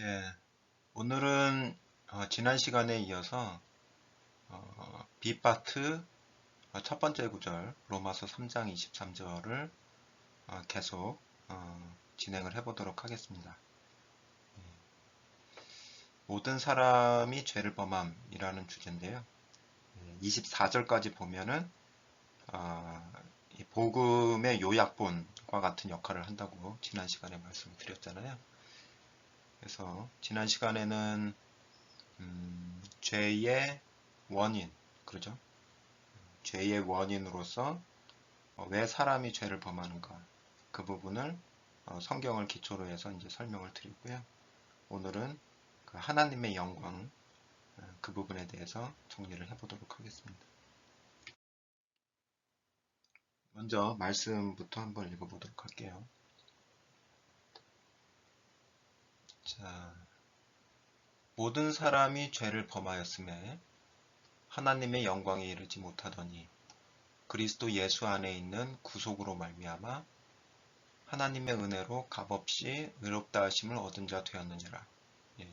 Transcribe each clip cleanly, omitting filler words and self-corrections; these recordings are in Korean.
예, 오늘은 지난 시간에 이어서 B파트 첫 번째 구절 로마서 3장 23절을 계속 진행을 해보도록 하겠습니다. 모든 사람이 죄를 범함이라는 주제인데요. 24절까지 보면은 이 복음의 요약본과 같은 역할을 한다고 지난 시간에 말씀을 드렸잖아요. 그래서 지난 시간에는 죄의 원인, 그러죠? 죄의 원인으로서 왜 사람이 죄를 범하는가, 그 부분을 성경을 기초로 해서 이제 설명을 드리고요. 오늘은 그 하나님의 영광, 그 부분에 대해서 정리를 해보도록 하겠습니다. 먼저 말씀부터 한번 읽어보도록 할게요. 자, 모든 사람이 죄를 범하였음에 하나님의 영광에 이르지 못하더니 그리스도 예수 안에 있는 구속으로 말미암아 하나님의 은혜로 값없이 의롭다 하심을 얻은 자 되었느니라. 예.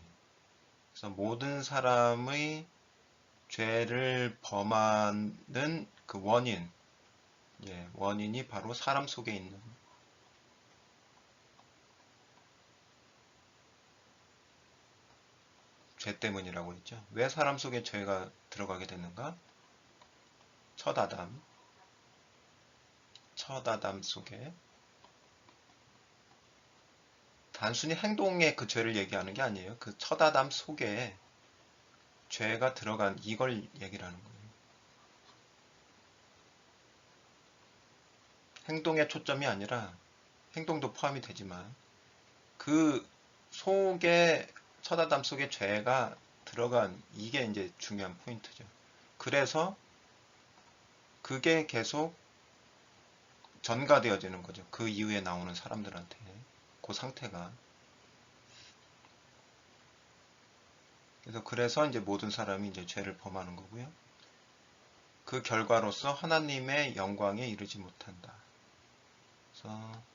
그래서 모든 사람의 죄를 범하는 그 원인, 원인이 바로 사람 속에 있는 죄 때문이라고 했죠. 왜 사람 속에 죄가 들어가게 됐는가? 첫 아담 속에 단순히 행동의 그 죄를 얘기하는 게 아니에요. 그 첫 아담 속에 죄가 들어간 이걸 얘기를 하는 거예요. 행동의 초점이 아니라 행동도 포함이 되지만 그 속에 첫 아담 속에 죄가 들어간 이게 이제 중요한 포인트죠. 그래서 그게 계속 전가되어지는 거죠. 그 이후에 나오는 사람들한테 그 상태가. 그래서 이제 모든 사람이 이제 죄를 범하는 거고요. 그 결과로서 하나님의 영광에 이르지 못한다. 그래서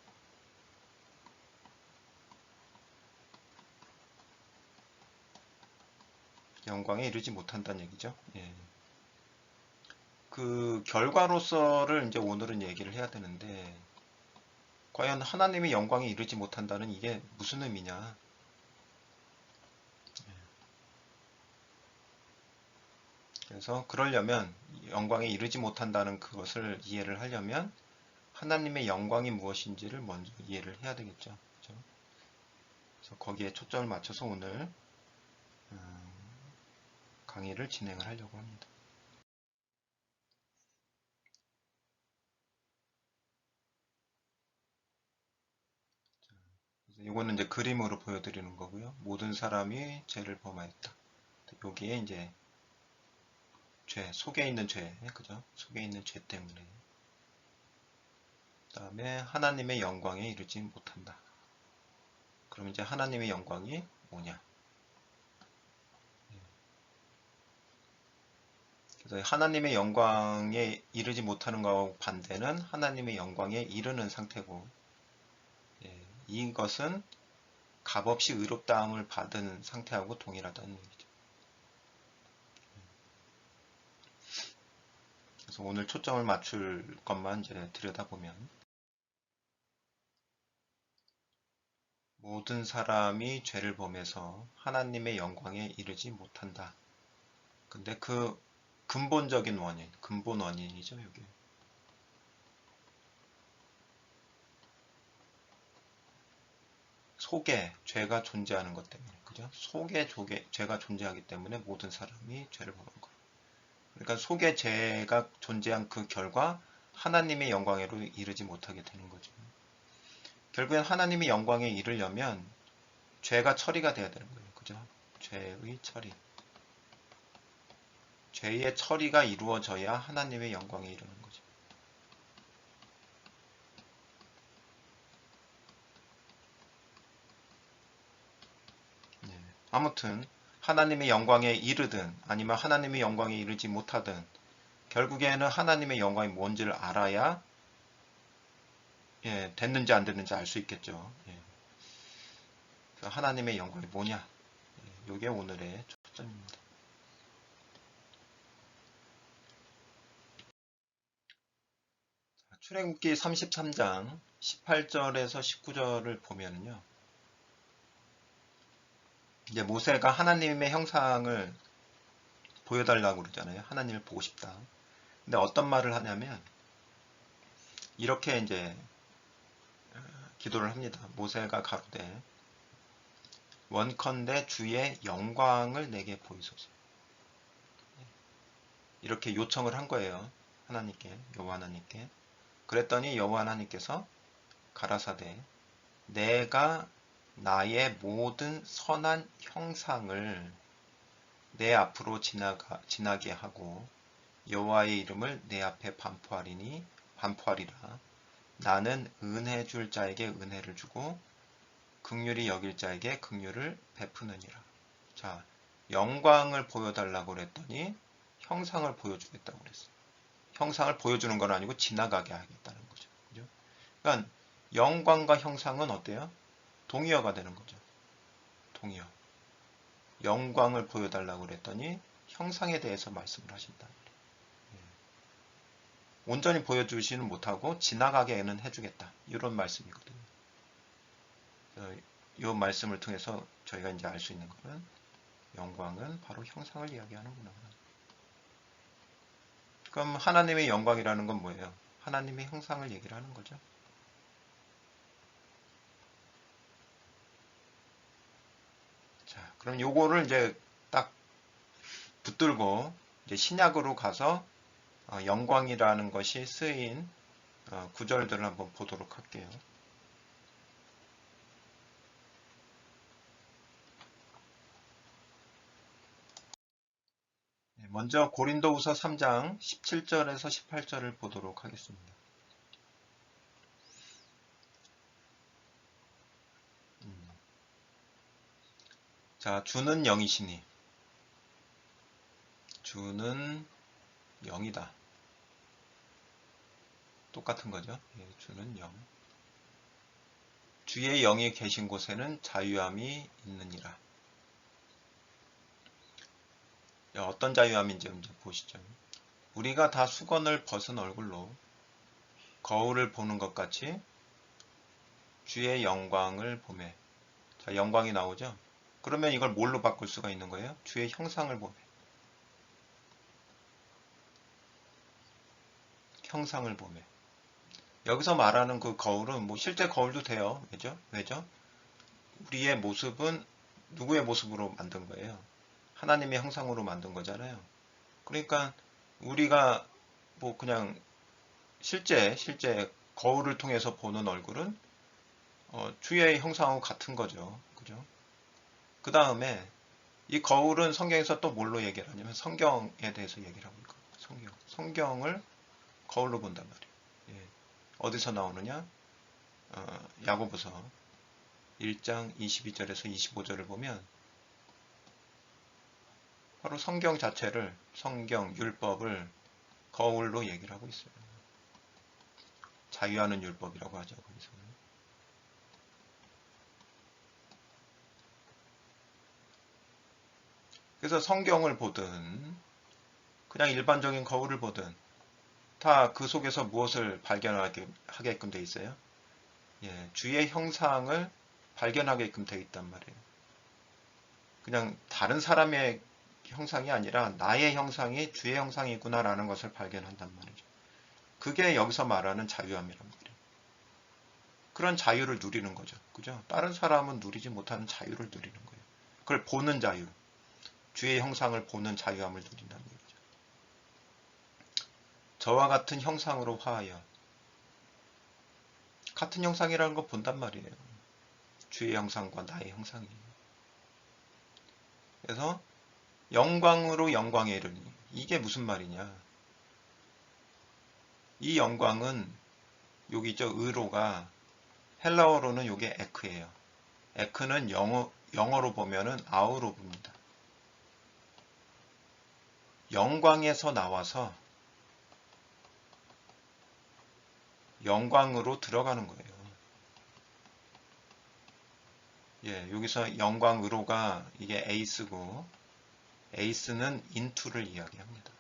영광에 이르지 못한다는 얘기죠. 예. 그 결과로서를 이제 오늘은 얘기를 해야 되는데 과연 하나님의 영광에 이르지 못한다는 이게 무슨 의미냐? 그래서 그러려면 영광에 이르지 못한다는 그것을 이해를 하려면 하나님의 영광이 무엇인지를 먼저 이해를 해야 되겠죠. 그렇죠? 그래서 거기에 초점을 맞춰서 오늘 강의를 진행을 하려고 합니다. 이거는 이제 그림으로 보여드리는 거고요. 모든 사람이 죄를 범하였다. 여기에 이제 죄, 속에 있는 죄, 그죠? 속에 있는 죄 때문에. 그 다음에 하나님의 영광에 이르지 못한다. 그럼 이제 하나님의 영광이 뭐냐? 그래서 하나님의 영광에 이르지 못하는 것하고 반대는 하나님의 영광에 이르는 상태고, 이것은 값없이 의롭다함을 받은 상태하고 동일하다는 얘기죠. 그래서 오늘 초점을 맞출 것만 이제 들여다보면 모든 사람이 죄를 범해서 하나님의 영광에 이르지 못한다. 근데 그 근본적인 원인, 근본 원인이죠, 여기. 속에 죄가 존재하는 것 때문에, 그죠? 속에 죄가 존재하기 때문에 모든 사람이 죄를 범한 거예요. 그러니까 속에 죄가 존재한 그 결과 하나님의 영광에로 이르지 못하게 되는 거죠. 결국엔 하나님의 영광에 이르려면 죄가 처리가 돼야 되는 거예요. 그죠? 죄의 처리. 죄의 처리가 이루어져야 하나님의 영광에 이르는 거죠. 네. 아무튼 하나님의 영광에 이르든 아니면 하나님의 영광에 이르지 못하든 결국에는 하나님의 영광이 뭔지를 알아야 됐는지 안 됐는지 알 수 있겠죠. 하나님의 영광이 뭐냐? 이게 오늘의 초점입니다. 출애굽기 33장 18절에서 19절을 보면은요. 이제 모세가 하나님의 형상을 보여달라고 그러잖아요. 하나님을 보고 싶다. 근데 어떤 말을 하냐면 이렇게 이제 기도를 합니다. 모세가 가로되 원컨대 주의 영광을 내게 보이소서. 이렇게 요청을 한 거예요. 하나님께, 여호와 하나님께. 그랬더니 여호와 하나님께서 가라사대 내가 나의 모든 선한 형상을 내 앞으로 지나게 하고 여호와의 이름을 내 앞에 반포하리라. 나는 은혜 줄 자에게 은혜를 주고 긍휼히 여길 자에게 긍휼을 베푸느니라. 자, 영광을 보여달라고 그랬더니 형상을 보여주겠다고 그랬어요. 형상을 보여주는 건 아니고 지나가게 하겠다는 거죠. 그죠? 그러니까 영광과 형상은 어때요? 동의어가 되는 거죠. 동의어. 영광을 보여달라고 그랬더니 형상에 대해서 말씀을 하신다. 온전히 보여주지는 못하고 지나가게는 해주겠다. 이런 말씀이거든요. 이 말씀을 통해서 저희가 이제 알 수 있는 것은 영광은 바로 형상을 이야기하는구나. 그럼 하나님의 영광이라는 건 뭐예요? 하나님의 형상을 얘기를 하는 거죠. 자, 그럼 요거를 이제 딱 붙들고 이제 신약으로 가서 영광이라는 것이 쓰인 구절들을 한번 보도록 할게요. 먼저 고린도후서 3장 17절에서 18절을 보도록 하겠습니다. 자, 주는 영이시니 주는 영이다. 똑같은 거죠. 주는 영. 주의 영이 계신 곳에는 자유함이 있느니라. 어떤 자유함인지 먼저 보시죠. 우리가 다 수건을 벗은 얼굴로 거울을 보는 것 같이 주의 영광을 보매. 자, 영광이 나오죠. 그러면 이걸 뭘로 바꿀 수가 있는 거예요? 주의 형상을 보매. 형상을 보매. 여기서 말하는 그 거울은 뭐 실제 거울도 돼요. 왜죠? 우리의 모습은 누구의 모습으로 만든 거예요? 하나님의 형상으로 만든 거잖아요. 그러니까 우리가 뭐 그냥 실제 거울을 통해서 보는 얼굴은 주의 형상하고 같은 거죠. 그죠? 그 다음에 이 거울은 성경에서 또 뭘로 얘기를 하냐면 성경에 대해서 얘기를 하고 있거든요. 성경을 거울로 본단 말이에요. 예. 어디서 나오느냐? 야고보서 1장 22절에서 25절을 보면 바로 성경 자체를, 성경, 율법을 거울로 얘기를 하고 있어요. 자유하는 율법이라고 하죠. 거기서는. 그래서 성경을 보든 그냥 일반적인 거울을 보든 다 그 속에서 무엇을 발견하게끔 돼 있어요? 예, 주의 형상을 발견하게끔 돼 있단 말이에요. 그냥 다른 사람의 형상이 아니라 나의 형상이 주의 형상이구나라는 것을 발견한단 말이죠. 그게 여기서 말하는 자유함이란 말이에요. 그런 자유를 누리는 거죠. 그죠? 다른 사람은 누리지 못하는 자유를 누리는 거예요. 그걸 보는 자유. 주의 형상을 보는 자유함을 누린다는 얘기죠. 저와 같은 형상으로 화하여. 같은 형상이라는 거 본단 말이에요. 주의 형상과 나의 형상이. 그래서 영광으로 영광에 이르니. 이게 무슨 말이냐. 이 영광은 여기 있죠. 의로가 헬라어로는 이게 에크예요. 에크는 영어로 보면은 아우로브입니다. 영광에서 나와서 영광으로 들어가는 거예요. 예, 여기서 영광으로가 이게 에이스고 에이스는 인투를 이야기합니다.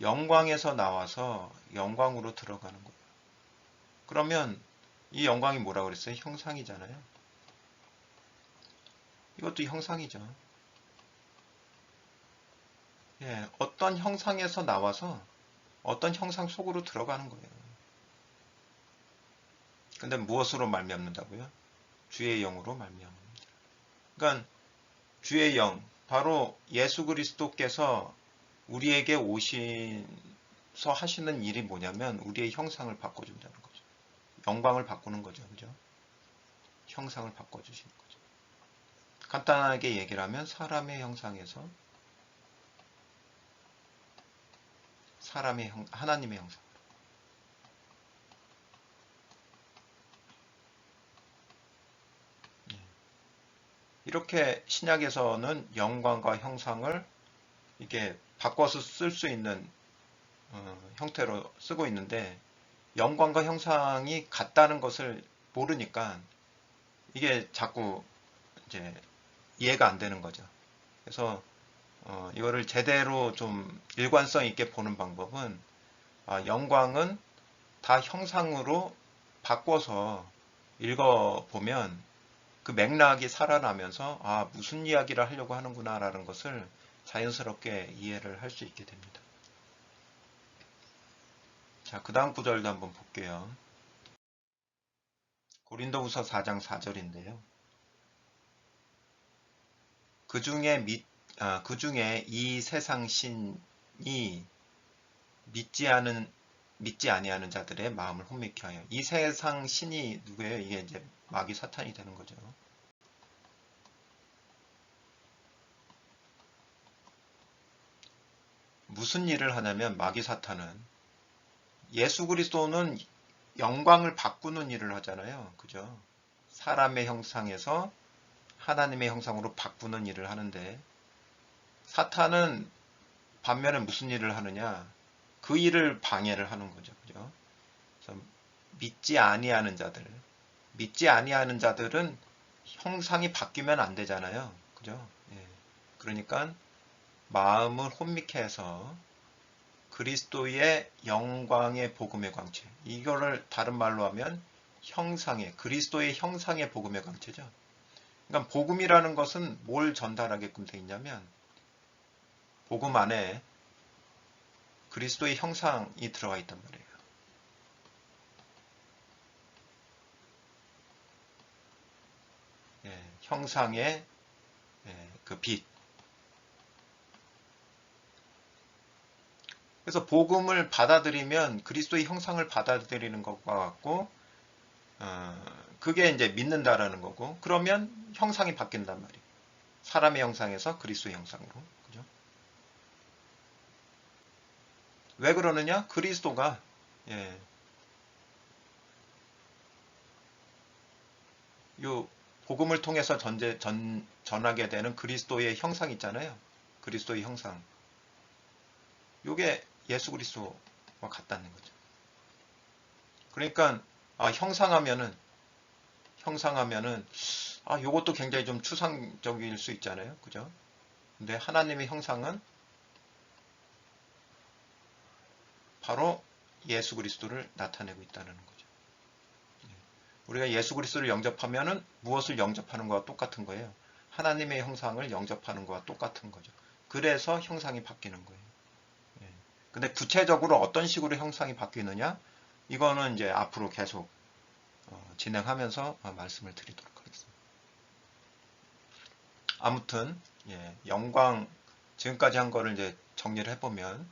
영광에서 나와서 영광으로 들어가는 거예요. 그러면 이 영광이 뭐라고 그랬어요? 형상이잖아요. 이것도 형상이죠. 예, 어떤 형상에서 나와서 어떤 형상 속으로 들어가는 거예요. 근데 무엇으로 말미암는다고요? 주의 영으로 말미암습니다. 그러니까 주의 영, 바로 예수 그리스도께서 우리에게 오셔서 하시는 일이 뭐냐면 우리의 형상을 바꿔준다는 거죠. 영광을 바꾸는 거죠. 그죠? 형상을 바꿔주시는 거죠. 간단하게 얘기를 하면 사람의 형상에서 하나님의 형상. 이렇게 신약에서는 영광과 형상을 이게 바꿔서 쓸 수 있는 형태로 쓰고 있는데 영광과 형상이 같다는 것을 모르니까 이게 자꾸 이제 이해가 안 되는 거죠. 그래서 이거를 제대로 좀 일관성 있게 보는 방법은 영광은 다 형상으로 바꿔서 읽어보면 그 맥락이 살아나면서 무슨 이야기를 하려고 하는구나 라는 것을 자연스럽게 이해를 할 수 있게 됩니다. 자, 그 다음 구절도 한번 볼게요. 고린도후서 4장 4절인데요. 그 중에 이 세상 신이 믿지 아니하는 자들의 마음을 혼미케 하여. 이 세상 신이 누구예요? 이게 이제 마귀 사탄이 되는 거죠. 무슨 일을 하냐면 마귀 사탄은 예수 그리스도는 영광을 바꾸는 일을 하잖아요. 그죠? 사람의 형상에서 하나님의 형상으로 바꾸는 일을 하는데 사탄은 반면에 무슨 일을 하느냐? 그 일을 방해를 하는 거죠. 그죠? 그래서 믿지 아니하는 자들은 형상이 바뀌면 안 되잖아요. 그죠? 예. 그러니까 마음을 혼미케 해서 그리스도의 영광의 복음의 광채. 이거를 다른 말로 하면 그리스도의 형상의 복음의 광채죠. 그러니까 복음이라는 것은 뭘 전달하게끔 되어 있냐면 복음 안에 그리스도의 형상이 들어가 있단 말이에요. 예, 형상의 그 빛. 그래서 복음을 받아들이면 그리스도의 형상을 받아들이는 것과 같고 그게 이제 믿는다라는 거고 그러면 형상이 바뀐단 말이에요. 사람의 형상에서 그리스도의 형상으로. 그죠? 왜 그러느냐? 그리스도가 예, 요 복음을 통해서 전하게 되는 그리스도의 형상 있잖아요. 그리스도의 형상. 요게 예수 그리스도와 같다는 거죠. 그러니까 형상하면은 요것도 굉장히 좀 추상적일 수 있잖아요. 그죠? 근데 하나님의 형상은 바로 예수 그리스도를 나타내고 있다는 거죠. 우리가 예수 그리스도를 영접하면은 무엇을 영접하는 것과 똑같은 거예요. 하나님의 형상을 영접하는 것과 똑같은 거죠. 그래서 형상이 바뀌는 거예요. 근데 구체적으로 어떤 식으로 형상이 바뀌느냐? 이거는 이제 앞으로 계속 진행하면서 말씀을 드리도록 하겠습니다. 아무튼 영광 지금까지 한 거를 이제 정리를 해보면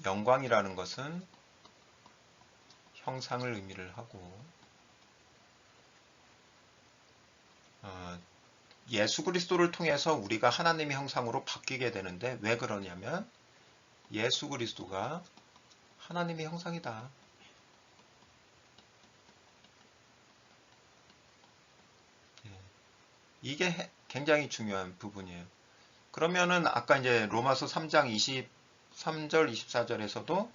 영광이라는 것은 형상을 의미를 하고 예수 그리스도를 통해서 우리가 하나님의 형상으로 바뀌게 되는데 왜 그러냐면 예수 그리스도가 하나님의 형상이다. 이게 굉장히 중요한 부분이에요. 그러면은 아까 이제 로마서 3장 23절, 24절에서도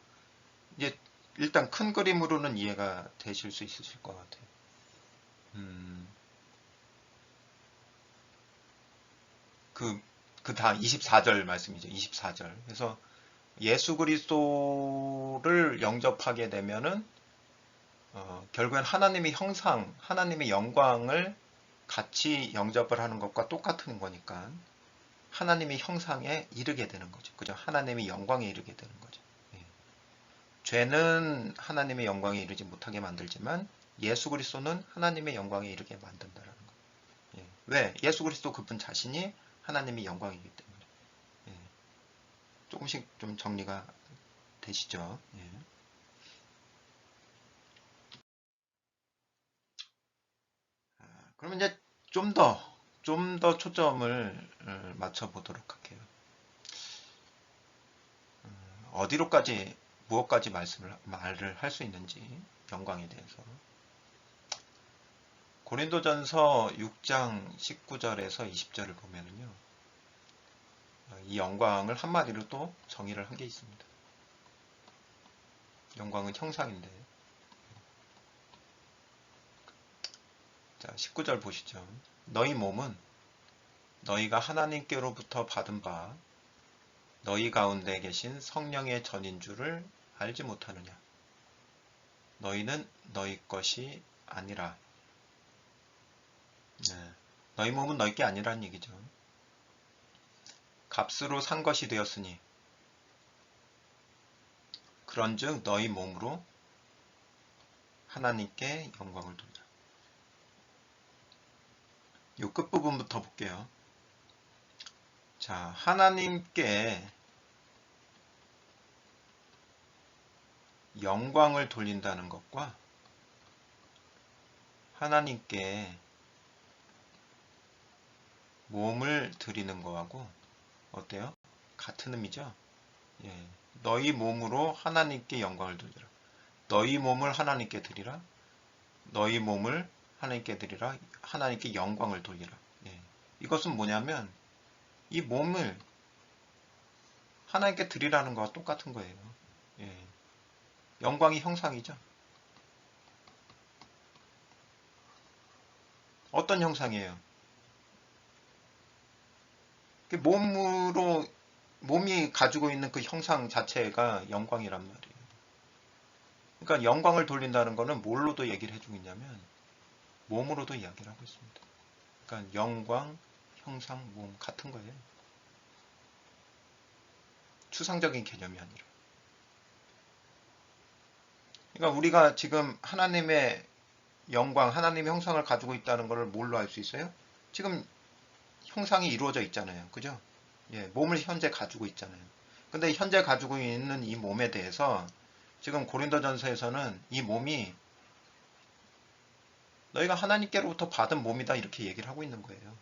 이제 일단 큰 그림으로는 이해가 되실 수 있으실 것 같아요. 그 다음 24절 말씀이죠. 24절. 그래서 예수 그리스도를 영접하게 되면은 결국엔 하나님의 형상, 하나님의 영광을 같이 영접을 하는 것과 똑같은 거니까 하나님의 형상에 이르게 되는 거죠. 그죠? 하나님의 영광에 이르게 되는 거죠. 예. 죄는 하나님의 영광에 이르지 못하게 만들지만 예수 그리스도는 하나님의 영광에 이르게 만든다라는 거예요. 예. 왜? 예수 그리스도 그분 자신이 하나님의 영광이기 때문에. 예. 조금씩 좀 정리가 되시죠? 예. 그러면 이제 좀 더 초점을 맞춰 보도록 할게요. 어디로까지, 무엇까지 말을 할 수 있는지, 영광에 대해서. 고린도전서 6장 19절에서 20절을 보면은요, 이 영광을 한마디로 또 정의를 한 게 있습니다. 영광은 형상인데. 자, 19절 보시죠. 너희 몸은 너희가 하나님께로부터 받은 바 너희 가운데 계신 성령의 전인 줄을 알지 못하느냐. 너희는 너희 것이 아니라. 네. 너희 몸은 너희 게 아니라는 얘기죠. 값으로 산 것이 되었으니 그런즉 너희 몸으로 하나님께 영광을 돌리라. 요 끝부분부터 볼게요. 자, 하나님께 영광을 돌린다는 것과 하나님께 몸을 드리는 거하고 어때요? 같은 의미죠? 예. 너희 몸으로 하나님께 영광을 돌리라. 너희 몸을 하나님께 드리라. 너희 몸을 하나님께 드리라. 하나님께 영광을 돌리라. 예. 이것은 뭐냐면 이 몸을 하나님께 드리라는 거와 똑같은 거예요. 예. 영광이 형상이죠. 어떤 형상이에요? 몸으로 몸이 가지고 있는 그 형상 자체가 영광이란 말이에요. 그러니까 영광을 돌린다는 거는 뭘로도 얘기를 해주고 있냐면 몸으로도 이야기를 하고 있습니다. 그러니까 영광, 형상, 몸 같은 거예요. 추상적인 개념이 아니라. 그러니까 우리가 지금 하나님의 영광, 하나님의 형상을 가지고 있다는 것을 뭘로 알 수 있어요? 지금 형상이 이루어져 있잖아요. 그죠? 예, 몸을 현재 가지고 있잖아요. 근데 현재 가지고 있는 이 몸에 대해서 지금 고린도전서에서는 이 몸이 너희가 하나님께로부터 받은 몸이다 이렇게 얘기를 하고 있는 거예요.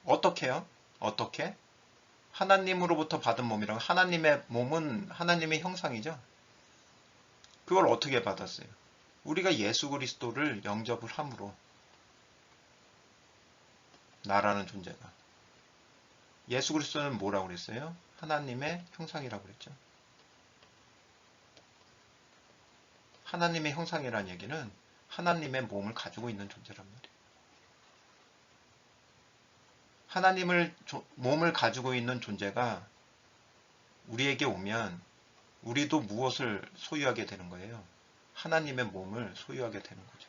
어떻게요? 어떻게? 하나님으로부터 받은 몸이라고. 하나님의 몸은 하나님의 형상이죠. 그걸 어떻게 받았어요? 우리가 예수 그리스도를 영접을 함으로. 나라는 존재가. 예수 그리스도는 뭐라고 그랬어요? 하나님의 형상이라고 그랬죠. 하나님의 형상이라는 얘기는 하나님의 몸을 가지고 있는 존재란 말이에요. 하나님을 몸을 가지고 있는 존재가 우리에게 오면 우리도 무엇을 소유하게 되는 거예요? 하나님의 몸을 소유하게 되는 거죠.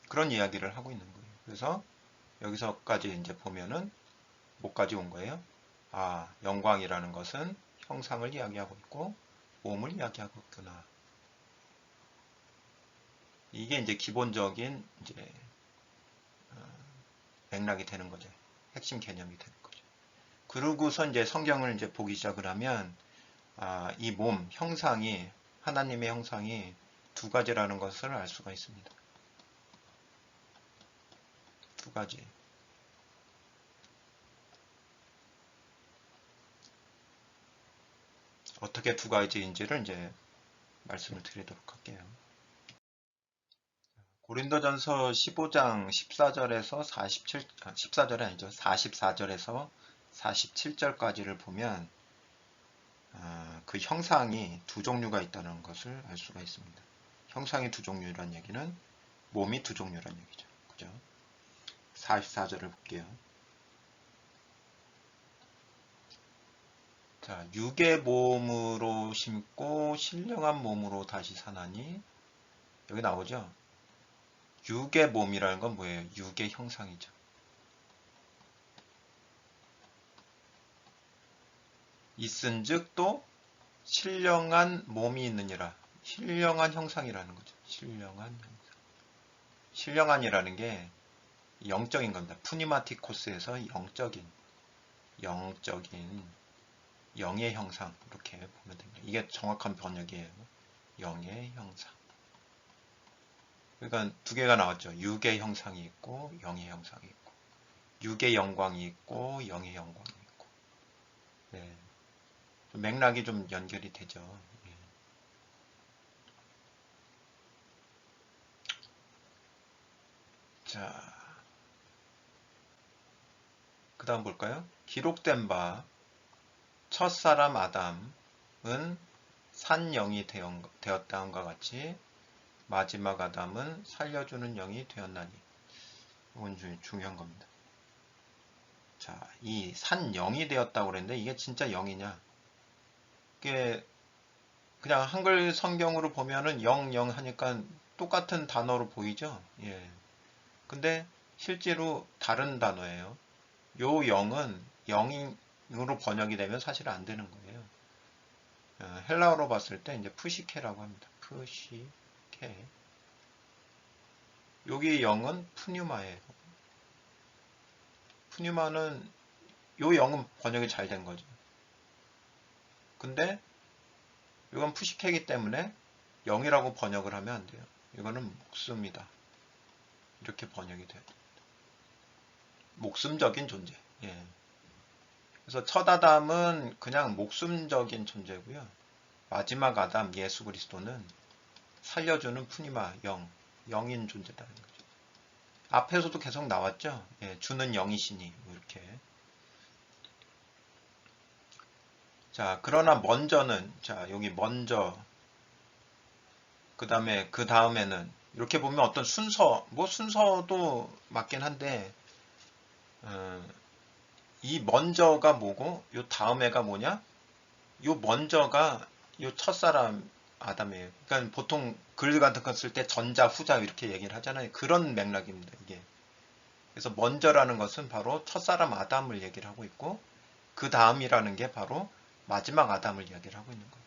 그런 이야기를 하고 있는 거예요. 그래서 여기서까지 이제 보면은 뭐까지 온 거예요? 아, 영광이라는 것은 형상을 이야기하고 있고 몸을 이야기하고 있구나. 이게 이제 기본적인 이제 맥락이 되는 거죠. 핵심 개념이 되는 거죠. 그러고서 이제 성경을 이제 보기 시작을 하면 이 몸 형상이 하나님의 형상이 두 가지라는 것을 알 수가 있습니다. 두 가지. 어떻게 두 가지인지를 이제 말씀을 드리도록 할게요. 고린도전서 15장 14절에서 14절이 아니죠. 44절에서 47절까지를 보면 그 형상이 두 종류가 있다는 것을 알 수가 있습니다. 형상이 두 종류란 얘기는 몸이 두 종류란 얘기죠. 그죠? 44절을 볼게요. 자, 육의 몸으로 심고 신령한 몸으로 다시 사나니, 여기 나오죠? 육의 몸이라는 건 뭐예요? 육의 형상이죠. 있은즉 또 신령한 몸이 있느니라. 신령한 형상이라는 거죠. 신령한 형상. 신령한이라는 게 영적인 겁니다. 푸니마티코스에서 영적인 영의 형상, 이렇게 보면 됩니다. 이게 정확한 번역이에요. 영의 형상. 그러니까 두 개가 나왔죠. 육의 형상이 있고 영의 형상이 있고, 육의 영광이 있고 영의 영광이 있고. 네. 맥락이 좀 연결이 되죠. 예. 자, 그 다음 볼까요? 기록된 바 첫사람 아담은 산 영이 되었다함과 같이 마지막 아담은 살려주는 영이 되었나니. 이건 중요한 겁니다. 자, 이 산 영이 되었다고 그랬는데 이게 진짜 영이냐? 이게 그냥 한글 성경으로 보면은 영 하니까 똑같은 단어로 보이죠? 예. 근데 실제로 다른 단어예요. 요 영은 영으로 번역이 되면 사실 안 되는 거예요. 헬라어로 봤을 때 이제 푸시케라고 합니다. 푸시케. 여기 영은 푸뉴마예요. 푸뉴마는 요 영은 번역이 잘 된 거죠. 근데 이건 푸시케이기 때문에 영이라고 번역을 하면 안 돼요. 이거는 목숨이다. 이렇게 번역이 돼요. 목숨적인 존재. 예. 그래서 첫 아담은 그냥 목숨적인 존재고요. 마지막 아담 예수 그리스도는 살려주는 푸니마 영인 존재다는 거죠. 앞에서도 계속 나왔죠. 예, 주는 영이시니 뭐 이렇게. 자, 그러나 먼저는, 자, 여기 먼저, 그 다음에는 이렇게 보면 어떤 뭐 순서도 맞긴 한데, 이 먼저가 뭐고 요 다음에가 뭐냐? 요 먼저가 요 첫사람 아담이에요. 그러니까 보통 글 같은 거 쓸 때 전자 후자 이렇게 얘기를 하잖아요. 그런 맥락입니다. 이게. 그래서 먼저라는 것은 바로 첫사람 아담을 얘기를 하고 있고, 그 다음이라는 게 바로 마지막 아담을 이야기를 하고 있는 거예요.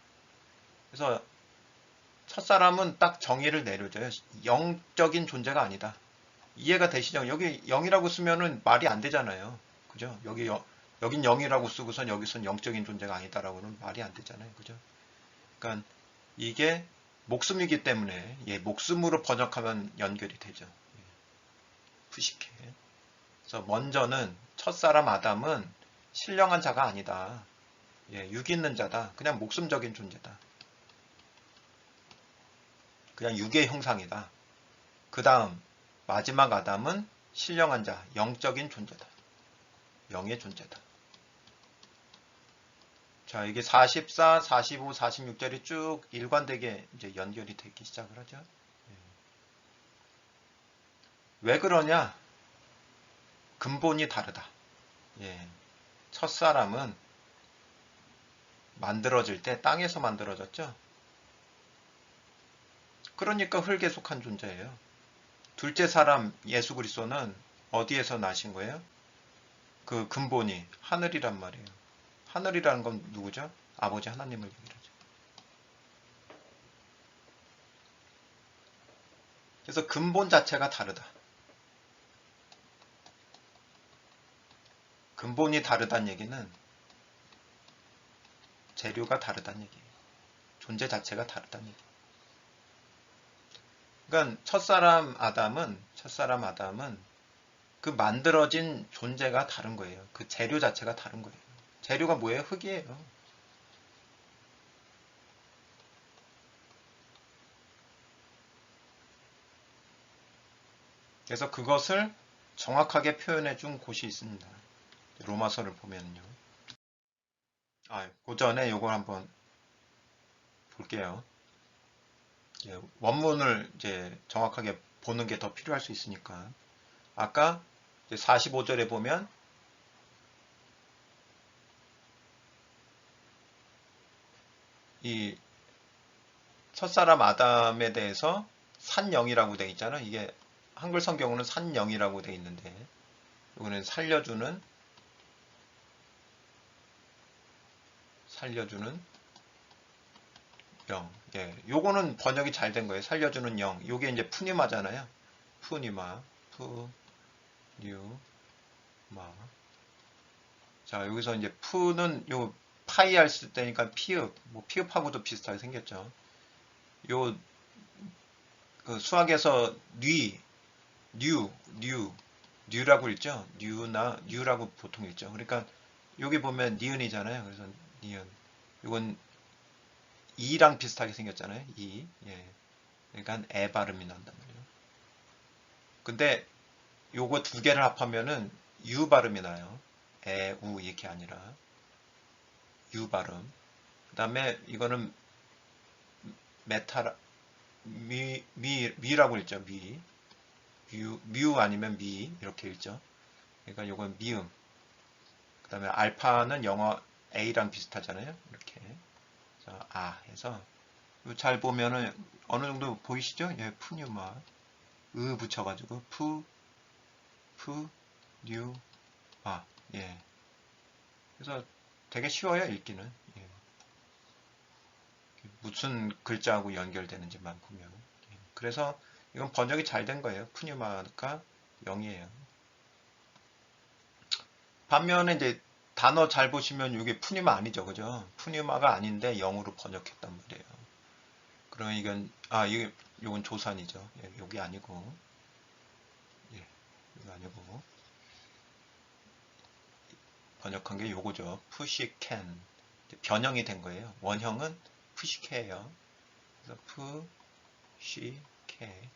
그래서 첫사람은 딱 정의를 내려줘요. 영적인 존재가 아니다. 이해가 되시죠? 여기 영이라고 쓰면은 말이 안 되잖아요. 그죠? 여긴 영이라고 쓰고선 여기선 영적인 존재가 아니다라고는 말이 안 되잖아요. 그죠? 그러니까 이게 목숨이기 때문에, 예, 목숨으로 번역하면 연결이 되죠. 예, 푸시케. 그래서 먼저는 첫사람 아담은 신령한 자가 아니다. 예, 육 있는 자다. 그냥 목숨적인 존재다. 그냥 육의 형상이다. 그 다음 마지막 아담은 신령한 자, 영적인 존재다. 영의 존재다. 자, 이게 44, 45, 46절이 쭉 일관되게 이제 연결이 되기 시작을 하죠. 왜 그러냐? 근본이 다르다. 예. 첫사람은 만들어질 때 땅에서 만들어졌죠. 그러니까 흙에 속한 존재예요. 둘째 사람 예수 그리스도는 어디에서 나신 거예요? 그 근본이 하늘이란 말이에요. 하늘이라는 건 누구죠? 아버지 하나님을 얘기를 하죠. 그래서 근본 자체가 다르다. 근본이 다르다는 얘기는 재료가 다르다는 얘기예요. 존재 자체가 다르다는 얘기예요. 그러니까 첫사람 아담은 그 만들어진 존재가 다른 거예요. 그 재료 자체가 다른 거예요. 재료가 뭐예요? 흙이에요. 그래서 그것을 정확하게 표현해 준 곳이 있습니다. 로마서를 보면요. 그 전에 요걸 한번 볼게요. 원문을 이제 정확하게 보는 게 더 필요할 수 있으니까. 아까 45절에 보면 이 첫사람 아담에 대해서 산영이라고 되어 있잖아. 이게 한글 성경으로는 산영이라고 되어 있는데 이거는 살려주는 영. 예, 요거는 번역이 잘 된 거예요. 살려주는 영. 요게 이제 푸니마잖아요. 푸니마, 푸뉴마. 자, 여기서 이제 푸는 요 파이알 쓸 때니까 피읍, 뭐 피읍하고도 비슷하게 생겼죠. 요 그 수학에서 뉴, 뉴라고 읽죠. 뉴라고 보통 읽죠. 그러니까 여기 보면 니은이잖아요. 그래서 니은. 이건 이랑 비슷하게 생겼잖아요. 이. 예. 그러니까 에 발음이 난단 말이에요. 근데 요거 두 개를 합하면은 유 발음이 나요. 에, 우 이렇게 아니라 유 발음. 그다음에 이거는 메타라 미라고 읽죠. 뮤 아니면 미 이렇게 읽죠. 그러니까 요건 미음. 그다음에 알파는 영어 A랑 비슷하잖아요. 이렇게. 자, 해서 잘 보면은 어느 정도 보이시죠? 예, 푸뉴마 붙여가지고 푸뉴마. 예. 그래서 되게 쉬워요 읽기는. 예. 무슨 글자하고 연결되는지만 보면. 예. 그래서 이건 번역이 잘 된 거예요. 푸뉴마가 0이에요. 반면에 이제 단어 잘 보시면 이게 푸뉴마 아니죠, 그죠? 푸뉴마가 아닌데 0으로 번역했단 말이에요. 그러면 이건 조산이죠. 예, 여기 아니고, 예, 이거 아니고 번역한 게 요거죠. 푸시캔 변형이 된 거예요. 원형은 푸시케예요. 그래서 푸시케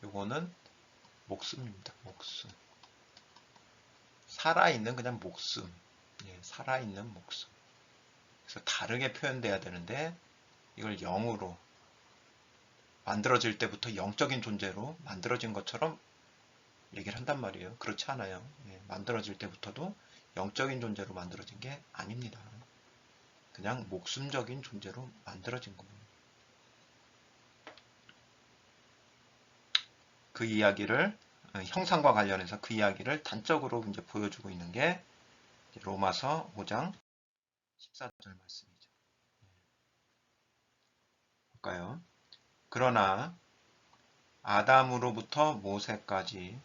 요거는 목숨입니다. 목숨. 살아있는 그냥 목숨. 예, 살아있는 목숨. 그래서 다르게 표현돼야 되는데 이걸 0으로 만들어질 때부터 영적인 존재로 만들어진 것처럼 얘기를 한단 말이에요. 그렇지 않아요. 예, 만들어질 때부터도 영적인 존재로 만들어진 게 아닙니다. 그냥 목숨적인 존재로 만들어진 거예요. 그 이야기를 형상과 관련해서 그 이야기를 단적으로 이제 보여주고 있는 게 로마서 5장 14절 말씀이죠. 볼까요? 그러나 아담으로부터 모세까지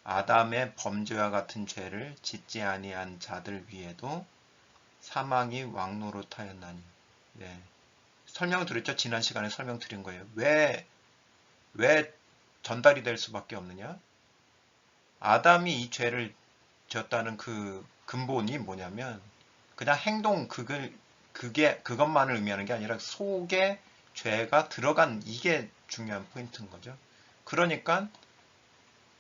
아담의 범죄와 같은 죄를 짓지 아니한 자들 위에도 사망이 왕노릇하였나니. 네. 설명을 드렸죠. 지난 시간에 설명드린 거예요. 왜 전달이 될 수밖에 없느냐? 아담이 이 죄를 지었다는 그 근본이 뭐냐면 그냥 행동 그것만을 의미하는 게 아니라 속에 죄가 들어간 이게 중요한 포인트인 거죠. 그러니까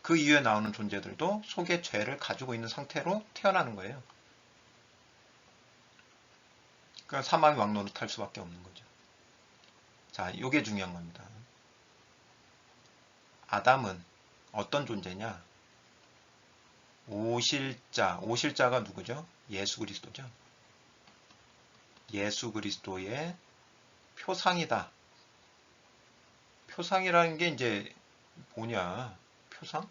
그 이후에 나오는 존재들도 속에 죄를 가지고 있는 상태로 태어나는 거예요. 그러니까 사망의 왕노릇 탈 수밖에 없는 거죠. 자, 이게 중요한 겁니다. 아담은 어떤 존재냐? 오실자가 누구죠? 예수 그리스도죠. 예수 그리스도의 표상이다. 표상이라는 게 이제 뭐냐? 표상?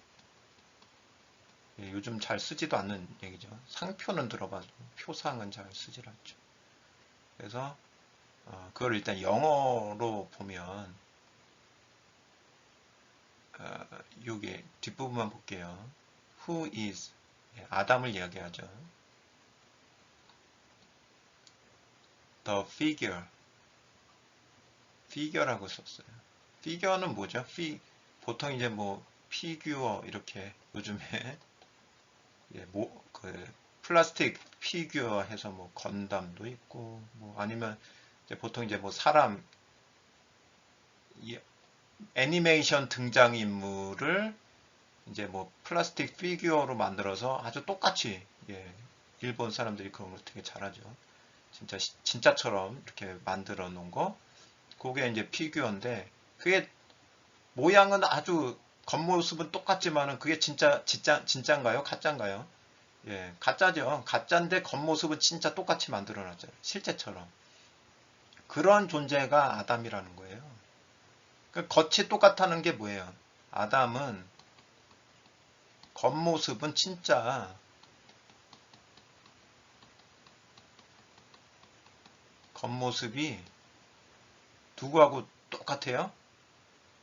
예, 요즘 잘 쓰지도 않는 얘기죠. 상표는 들어봐도 표상은 잘 쓰질 않죠. 그래서 그걸 일단 영어로 보면 여기 뒷부분만 볼게요. Who is 예, 아담을 이야기하죠. The figure라고 썼어요. figure는 뭐죠? 보통 이제 뭐 피규어 이렇게 요즘에 예, 그 플라스틱 피규어 해서 뭐 건담도 있고 뭐 아니면 이제 보통 이제 뭐 사람 애니메이션 등장인물을 이제 뭐 플라스틱 피규어로 만들어서 아주 똑같이 예, 일본 사람들이 그런 걸 되게 잘하죠. 진짜처럼 이렇게 만들어 놓은 거 그게 이제 피규어인데 그게 모양은 아주 겉모습은 똑같지만은 그게 진짜인가요? 가짜인가요? 예, 가짜죠. 가짜인데 겉모습은 진짜 똑같이 만들어놨잖아요. 실제처럼. 그런 존재가 아담이라는 거예요. 그 겉이 똑같다는 게 뭐예요? 아담은 겉모습은 진짜 겉모습이 누구하고 똑같아요?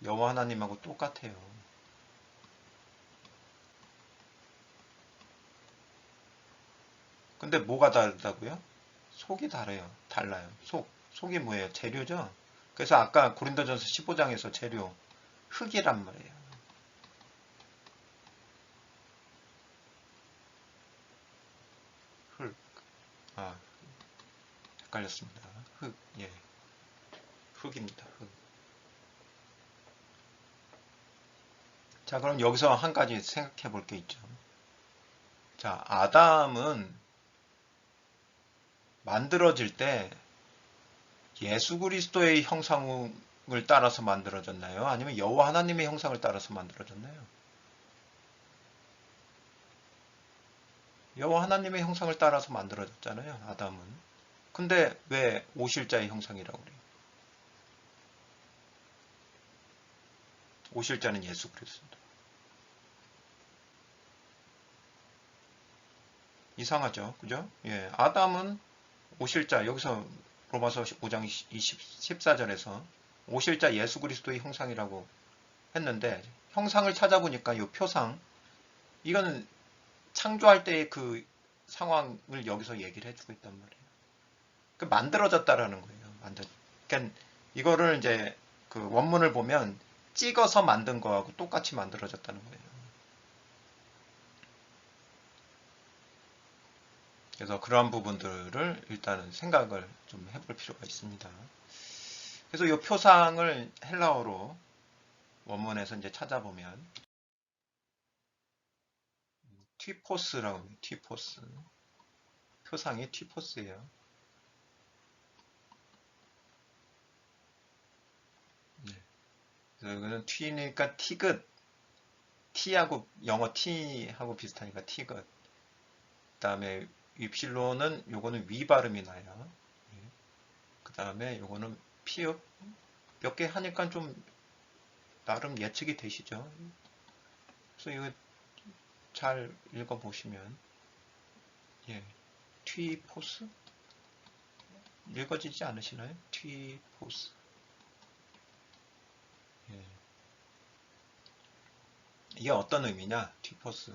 여호와 하나님하고 똑같아요. 근데 뭐가 다르다고요? 속이 달라요. 속이 뭐예요? 재료죠? 그래서 아까 고린도전서 15장에서 재료, 흙이란 말이에요. 흙. 아, 헷갈렸습니다. 흙, 예. 흙입니다. 흙. 자, 그럼 여기서 한 가지 생각해 볼 게 있죠. 자, 아담은 만들어질 때 예수 그리스도의 형상을 따라서 만들어졌나요? 아니면 여호와 하나님의 형상을 따라서 만들어졌나요? 여호와 하나님의 형상을 따라서 만들어졌잖아요, 아담은. 근데 왜 오실자의 형상이라고 그래요? 오실자는 예수 그리스도. 이상하죠, 그죠? 예, 아담은 오실자, 여기서 로마서 5장 14절에서 오실자 예수 그리스도의 형상이라고 했는데 형상을 찾아보니까 이 표상, 이건 창조할 때의 그 상황을 여기서 얘기를 해주고 있단 말이에요. 그 만들어졌다라는 거예요. 그러니까 이거를 이제 그 원문을 보면 찍어서 만든 거하고 똑같이 만들어졌다는 거예요. 그래서 그러한 부분들을 일단은 생각을 좀 해볼 필요가 있습니다. 그래서 이 표상을 헬라어로 원문에서 이제 찾아보면 튀포스라고 합니다. 튀포스. 표상이 튀포스예요. 네. 그래서 이거는 튀니까 티긋. T하고 영어 T하고 비슷하니까 티긋. 그 다음에 윕실론은 요거는 위 발음이 나요. 그 다음에 요거는 피읍 몇 개 하니까 좀 나름 예측이 되시죠. 그래서 이거 잘 읽어보시면 예, 튀포스 읽어지지 않으시나요? 튀포스. 예. 이게 어떤 의미냐? 튀포스.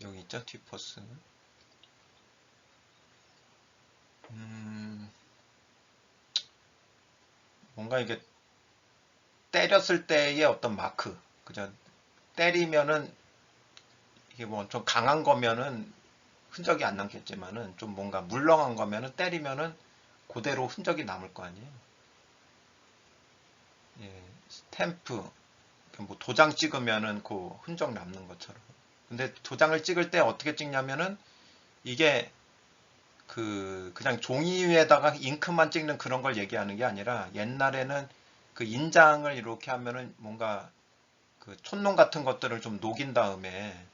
여기 있죠? 튀포스. 뭔가 이게 때렸을 때의 어떤 마크. 그죠? 때리면은 이게 뭐 좀 강한 거면은 흔적이 안 남겠지만은 좀 뭔가 물렁한 거면은 때리면은 그대로 흔적이 남을 거 아니에요. 예, 스탬프, 뭐 도장 찍으면은 그 흔적 남는 것처럼. 근데 도장을 찍을 때 어떻게 찍냐면은 이게 그냥 종이 위에다가 잉크만 찍는 그런 걸 얘기하는 게 아니라 옛날에는 그 인장을 이렇게 하면은 뭔가 그 촌농 같은 것들을 좀 녹인 다음에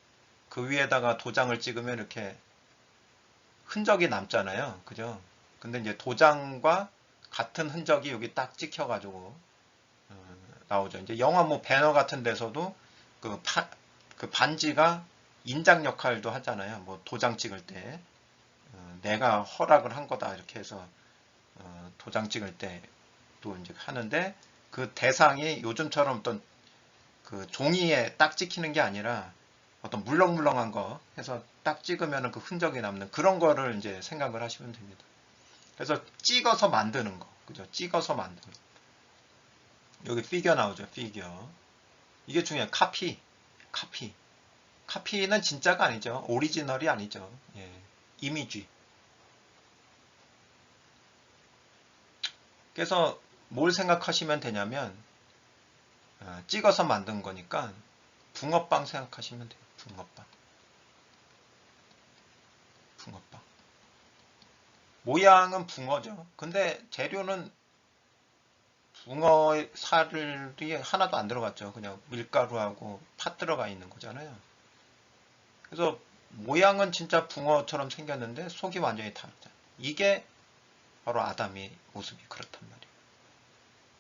그 위에다가 도장을 찍으면 이렇게 흔적이 남잖아요. 그죠? 근데 이제 도장과 같은 흔적이 여기 딱 찍혀가지고 나오죠. 이제 영화 뭐 배너 같은 데서도 그, 그 반지가 인장 역할도 하잖아요. 뭐 도장 찍을 때 내가 허락을 한 거다 이렇게 해서 도장 찍을 때도 이제 하는데 그 대상이 요즘처럼 어떤 그 종이에 딱 찍히는 게 아니라 어떤 물렁물렁한 거 해서 딱 찍으면 그 흔적이 남는 그런 거를 이제 생각을 하시면 됩니다. 그래서 찍어서 만드는 거. 그죠? 찍어서 만드는 거. 여기 피겨 나오죠. 피겨. 이게 중요해요. 카피. 카피. 카피는 진짜가 아니죠. 오리지널이 아니죠. 예. 이미지. 그래서 뭘 생각하시면 되냐면 찍어서 만든 거니까 붕어빵 생각하시면 돼요. 붕어빵. 붕어빵. 모양은 붕어죠. 근데 재료는 붕어 살이 하나도 안 들어갔죠. 그냥 밀가루하고 팥 들어가 있는 거잖아요. 그래서 모양은 진짜 붕어처럼 생겼는데 속이 완전히 다르죠. 이게 바로 아담의 모습이 그렇단 말이에요.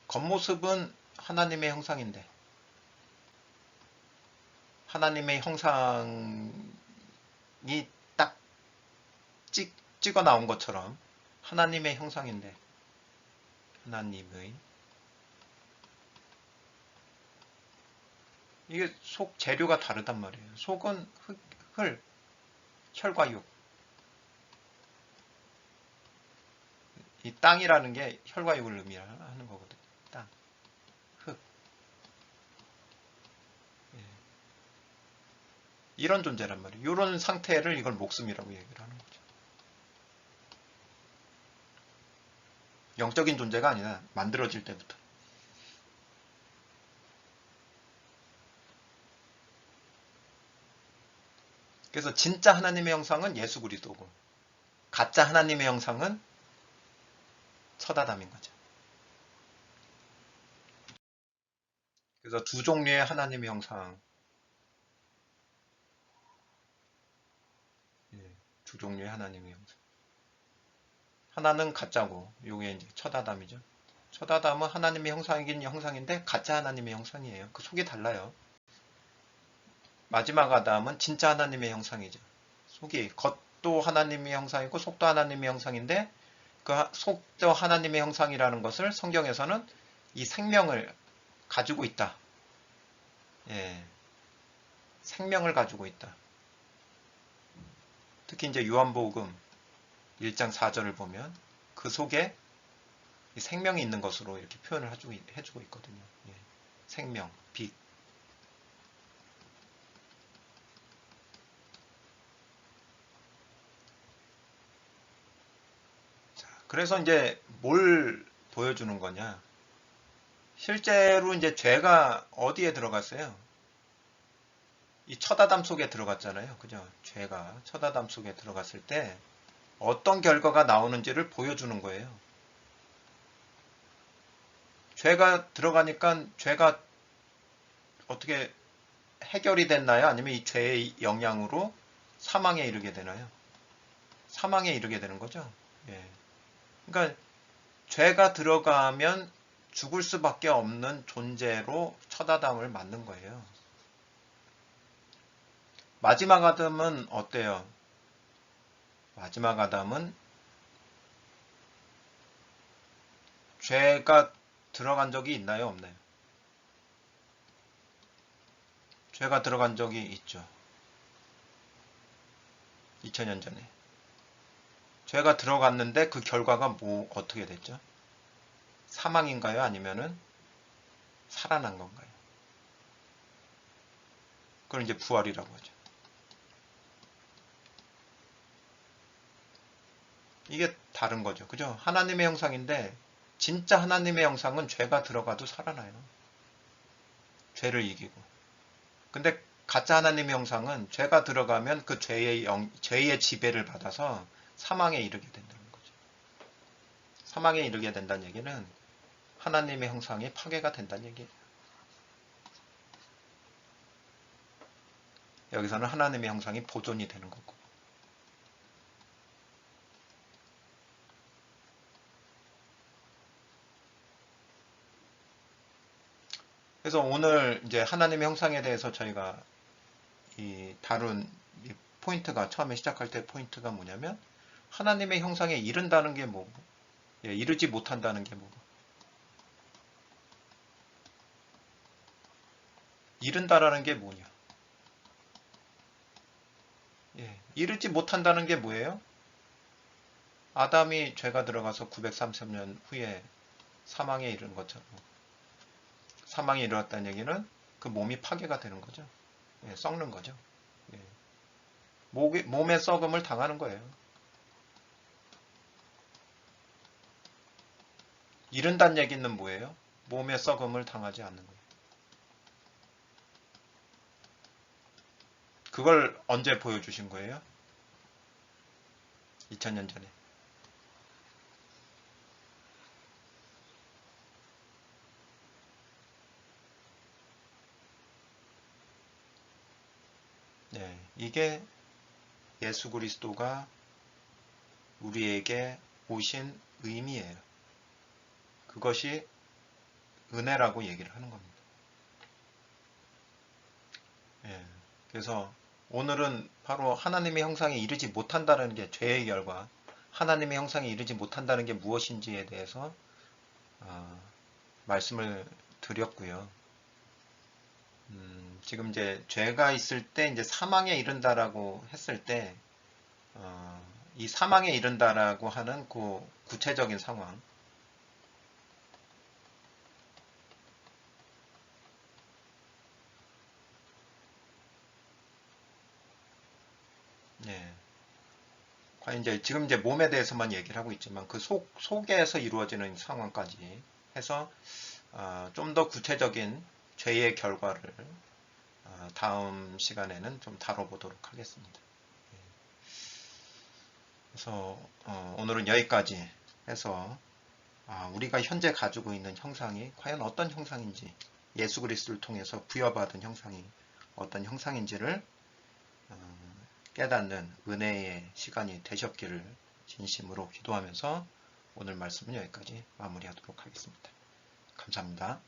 겉모습은 하나님의 형상인데 하나님의 형상이 딱 찍어 나온 것처럼 하나님의 형상인데 하나님의 이게 속 재료가 다르단 말이에요. 속은 흙, 혈과 육. 이 땅이라는 게 혈과 육을 의미하는 거거든요. 땅, 흙. 예. 이런 존재란 말이에요. 이런 상태를 이걸 목숨이라고 얘기를 하는 거죠. 영적인 존재가 아니라 만들어질 때부터. 그래서 진짜 하나님의 형상은 예수 그리스도고 가짜 하나님의 형상은 첫아담인 거죠. 그래서 두 종류의 하나님의 형상, 예, 두 종류의 하나님의 형상. 하나는 가짜고, 요게 이제 첫아담이죠. 첫아담은 하나님의 형상이긴 형상인데 가짜 하나님의 형상이에요. 그 속이 달라요. 마지막 아담은 진짜 하나님의 형상이죠. 속이 겉도 하나님의 형상이고 속도 하나님의 형상인데 그 속도 하나님의 형상이라는 것을 성경에서는 이 생명을 가지고 있다. 예, 생명을 가지고 있다. 특히 이제 요한복음 1장 4절을 보면 그 속에 생명이 있는 것으로 이렇게 표현을 해주고 있거든요. 예, 생명, 빛. 자, 그래서 이제 뭘 보여주는 거냐? 실제로 이제 죄가 어디에 들어갔어요? 이 첫아담 속에 들어갔잖아요. 그죠? 죄가 첫아담 속에 들어갔을 때 어떤 결과가 나오는지를 보여주는 거예요. 죄가 들어가니까 죄가 어떻게 해결이 됐나요? 아니면 이 죄의 영향으로 사망에 이르게 되나요? 사망에 이르게 되는 거죠. 예. 그러니까 죄가 들어가면 죽을 수밖에 없는 존재로 첫아담을 만든 거예요. 마지막 아담은 어때요? 마지막 아담은 죄가 들어간 적이 있나요? 없나요? 죄가 들어간 적이 있죠. 2000년 전에. 죄가 들어갔는데 그 결과가 어떻게 됐죠? 사망인가요? 아니면은 살아난 건가요? 그걸 이제 부활이라고 하죠. 이게 다른 거죠. 그죠? 하나님의 형상인데 진짜 하나님의 형상은 죄가 들어가도 살아나요. 죄를 이기고. 근데 가짜 하나님의 형상은 죄가 들어가면 그 죄의 지배를 받아서 사망에 이르게 된다는 거죠. 사망에 이르게 된다는 얘기는 하나님의 형상이 파괴가 된다는 얘기예요. 여기서는 하나님의 형상이 보존이 되는 거고. 그래서 오늘 이제 하나님의 형상에 대해서 저희가 다룬 이 포인트가 처음에 시작할 때 포인트가 뭐냐면 하나님의 형상에 이른다는 게 뭐고, 예, 이르지 못한다는 게 뭐고, 이른다라는 게 뭐냐? 예, 이르지 못한다는 게 뭐예요? 아담이 죄가 들어가서 930년 후에 사망에 이르는 것처럼 사망에 이르렀다는 얘기는 그 몸이 파괴가 되는 거죠. 예, 썩는 거죠. 예, 몸의 썩음을 당하는 거예요. 이른다는 얘기는 뭐예요? 몸의 썩음을 당하지 않는 거예요. 그걸 언제 보여주신 거예요? 2000년 전에. 이게 예수 그리스도가 우리에게 오신 의미예요. 그것이 은혜라고 얘기를 하는 겁니다. 그래서 오늘은 바로 하나님의 형상에 이르지 못한다는 게 죄의 결과, 하나님의 형상에 이르지 못한다는 게 무엇인지에 대해서 말씀을 드렸고요. 지금 이제 죄가 있을 때 이제 사망에 이른다라고 했을 때, 이 사망에 이른다라고 하는 그 구체적인 상황, 과연 이제 지금 이제 몸에 대해서만 얘기를 하고 있지만 그 속에서 이루어지는 상황까지 해서 좀 더 구체적인 죄의 결과를 다음 시간에는 좀 다뤄보도록 하겠습니다. 그래서 오늘은 여기까지 해서 우리가 현재 가지고 있는 형상이 과연 어떤 형상인지, 예수 그리스도를 통해서 부여받은 형상이 어떤 형상인지를 깨닫는 은혜의 시간이 되셨기를 진심으로 기도하면서 오늘 말씀은 여기까지 마무리하도록 하겠습니다. 감사합니다.